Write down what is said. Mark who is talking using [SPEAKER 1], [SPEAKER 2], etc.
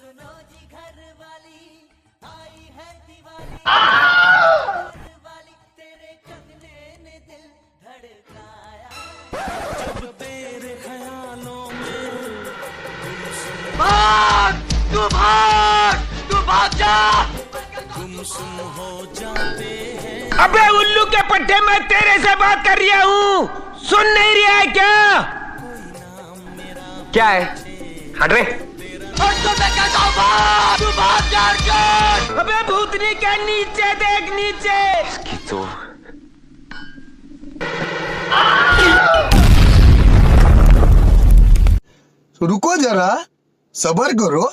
[SPEAKER 1] तू भाग जा। गुमसुम हो जाते हैं। अबे उल्लू के पट्टे, मैं तेरे से बात कर रहा हूँ, सुन नहीं रहा है क्या? क्या है? हट रे। तू भाग जा। अबे भूतनी के नीचे देख, नीचे। इसकी तो
[SPEAKER 2] रुको जरा, सबर करो।